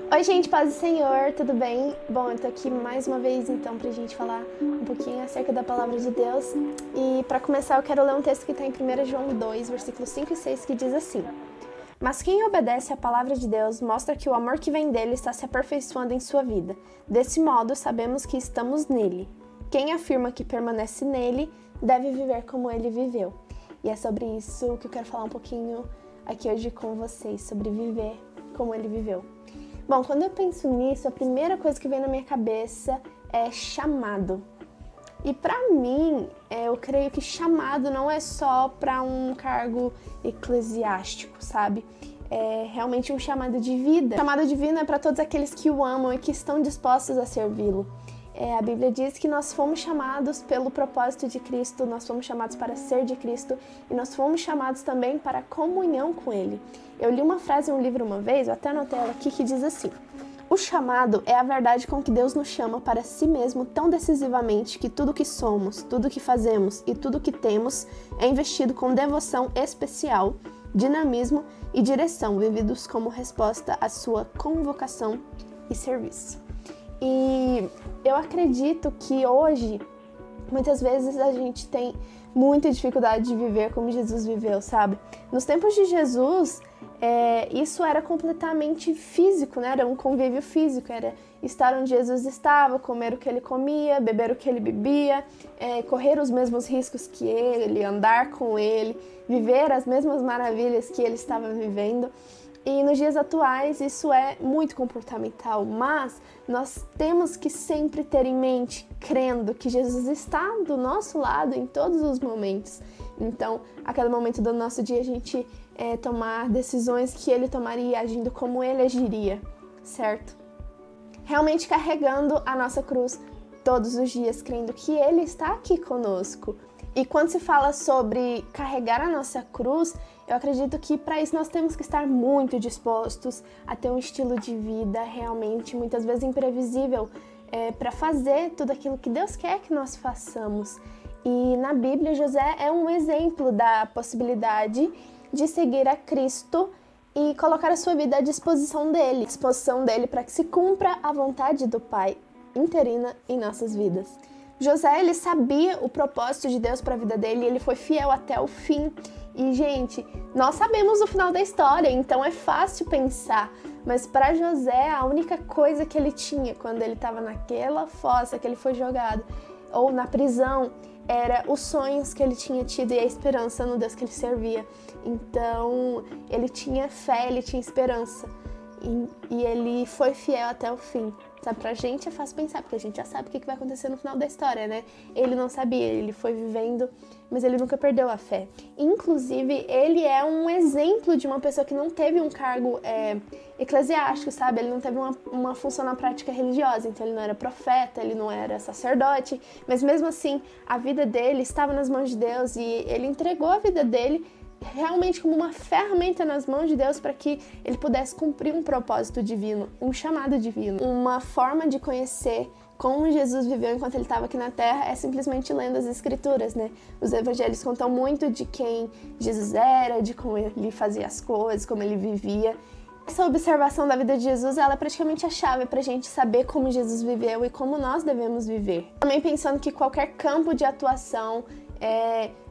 Oi gente, paz do Senhor, tudo bem? Bom, eu tô aqui mais uma vez então pra gente falar um pouquinho acerca da palavra de Deus. E para começar eu quero ler um texto que está em 1 João 2, versículos 5 e 6, que diz assim: Mas quem obedece à palavra de Deus mostra que o amor que vem dele está se aperfeiçoando em sua vida. Desse modo, sabemos que estamos nele. Quem afirma que permanece nele deve viver como ele viveu. E é sobre isso que eu quero falar um pouquinho aqui hoje com vocês, sobre viver como ele viveu. Bom, quando eu penso nisso, a primeira coisa que vem na minha cabeça é chamado. E pra mim, eu creio que chamado não é só para um cargo eclesiástico, sabe? É realmente um chamado de vida. O chamado divino é para todos aqueles que o amam e que estão dispostos a servi-lo. A Bíblia diz que nós fomos chamados pelo propósito de Cristo, nós fomos chamados para ser de Cristo e nós fomos chamados também para a comunhão com Ele. Eu li uma frase em um livro uma vez, eu até anotei ela aqui, que diz assim: O chamado é a verdade com que Deus nos chama para si mesmo tão decisivamente que tudo que somos, tudo que fazemos e tudo que temos é investido com devoção especial, dinamismo e direção, vividos como resposta à sua convocação e serviço. E eu acredito que hoje, muitas vezes a gente tem muita dificuldade de viver como Jesus viveu, sabe? Nos tempos de Jesus, isso era completamente físico, né? Era um convívio físico, era estar onde Jesus estava, comer o que ele comia, beber o que ele bebia, correr os mesmos riscos que ele, andar com ele, viver as mesmas maravilhas que ele estava vivendo. E nos dias atuais isso é muito comportamental, mas nós temos que sempre ter em mente, crendo que Jesus está do nosso lado em todos os momentos. Então, a cada momento do nosso dia a gente tomar decisões que ele tomaria, agindo como ele agiria, certo? Realmente carregando a nossa cruz todos os dias, crendo que ele está aqui conosco. E quando se fala sobre carregar a nossa cruz, eu acredito que para isso nós temos que estar muito dispostos a ter um estilo de vida realmente, muitas vezes imprevisível, para fazer tudo aquilo que Deus quer que nós façamos. E na Bíblia, José é um exemplo da possibilidade de seguir a Cristo e colocar a sua vida à disposição dele para que se cumpra a vontade do Pai interina em nossas vidas. José, ele sabia o propósito de Deus para a vida dele e ele foi fiel até o fim. E, gente, nós sabemos o final da história, então é fácil pensar. Mas para José, a única coisa que ele tinha quando ele estava naquela fossa que ele foi jogado, ou na prisão, era os sonhos que ele tinha tido e a esperança no Deus que ele servia. Então, ele tinha fé, ele tinha esperança. E ele foi fiel até o fim. Sabe, pra gente é fácil pensar, porque a gente já sabe o que vai acontecer no final da história, né? Ele não sabia, ele foi vivendo, mas ele nunca perdeu a fé. Inclusive, ele é um exemplo de uma pessoa que não teve um cargo eclesiástico, sabe? Ele não teve uma função na prática religiosa, então ele não era profeta, ele não era sacerdote, mas mesmo assim, a vida dele estava nas mãos de Deus e ele entregou a vida dele realmente como uma ferramenta nas mãos de Deus para que ele pudesse cumprir um propósito divino, um chamado divino. Uma forma de conhecer como Jesus viveu enquanto ele estava aqui na Terra é simplesmente lendo as Escrituras, né? Os evangelhos contam muito de quem Jesus era, de como ele fazia as coisas, como ele vivia. Essa observação da vida de Jesus, ela é praticamente a chave para a gente saber como Jesus viveu e como nós devemos viver. Também pensando que qualquer campo de atuação,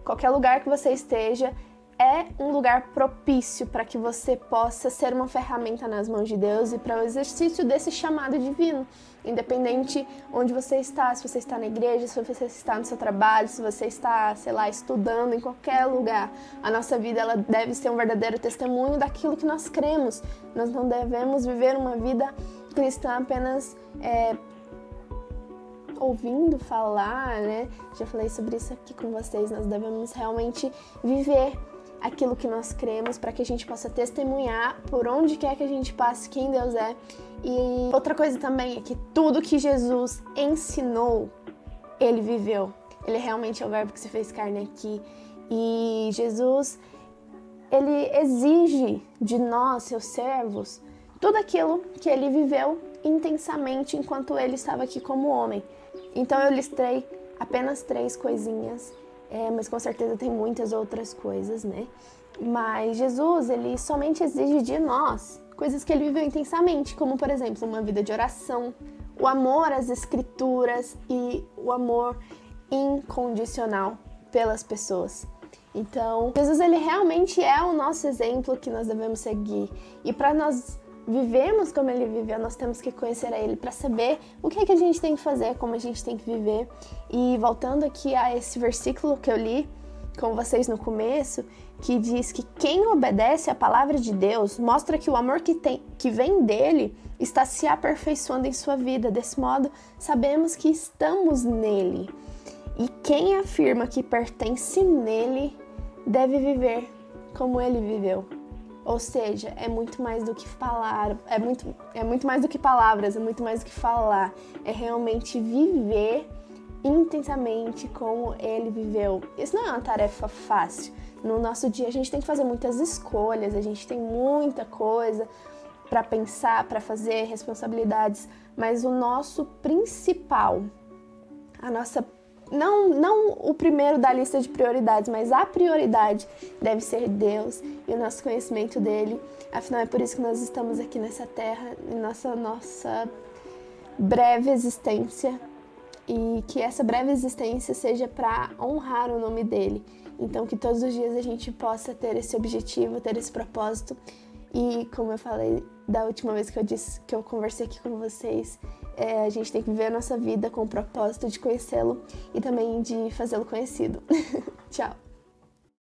qualquer lugar que você esteja, é um lugar propício para que você possa ser uma ferramenta nas mãos de Deus e para o exercício desse chamado divino, independente onde você está, se você está na igreja, se você está no seu trabalho, se você está, sei lá, estudando em qualquer lugar. A nossa vida, ela deve ser um verdadeiro testemunho daquilo que nós cremos. Nós não devemos viver uma vida cristã apenas ouvindo falar, né? Já falei sobre isso aqui com vocês. Nós devemos realmente viver aquilo que nós cremos para que a gente possa testemunhar por onde quer que a gente passe quem Deus é. E outra coisa também é que tudo que Jesus ensinou, ele viveu. Ele realmente é o verbo que se fez carne aqui. E Jesus, ele exige de nós, seus servos, tudo aquilo que ele viveu intensamente enquanto ele estava aqui como homem. Então eu listei apenas 3 coisinhas, mas com certeza tem muitas outras coisas, né? Mas Jesus, ele somente exige de nós, coisas que ele viveu intensamente, como, por exemplo, uma vida de oração, o amor às escrituras e o amor incondicional pelas pessoas. Então, Jesus, ele realmente é o nosso exemplo que nós devemos seguir. E para nós vivermos como ele viveu, nós temos que conhecer a ele para saber o que é que a gente tem que fazer, como a gente tem que viver. E voltando aqui a esse versículo que eu li com vocês no começo, que diz que quem obedece à palavra de Deus mostra que o amor que vem dele está se aperfeiçoando em sua vida. Desse modo, sabemos que estamos nele. E quem afirma que pertence nele deve viver como ele viveu. Ou seja, é muito mais do que falar, é muito mais do que palavras, é muito mais do que falar. É realmente viver intensamente como ele viveu. Isso não é uma tarefa fácil. No nosso dia a gente tem que fazer muitas escolhas, a gente tem muita coisa para pensar, para fazer, responsabilidades, mas o nosso principal, a nossa não o primeiro da lista de prioridades, mas a prioridade deve ser Deus e o nosso conhecimento dele. Afinal, é por isso que nós estamos aqui nessa terra, em nossa breve existência, e que essa breve existência seja para honrar o nome dele. Então, que todos os dias a gente possa ter esse objetivo, ter esse propósito. E, como eu falei da última vez que eu conversei aqui com vocês, a gente tem que viver a nossa vida com o propósito de conhecê-lo e também de fazê-lo conhecido. Tchau!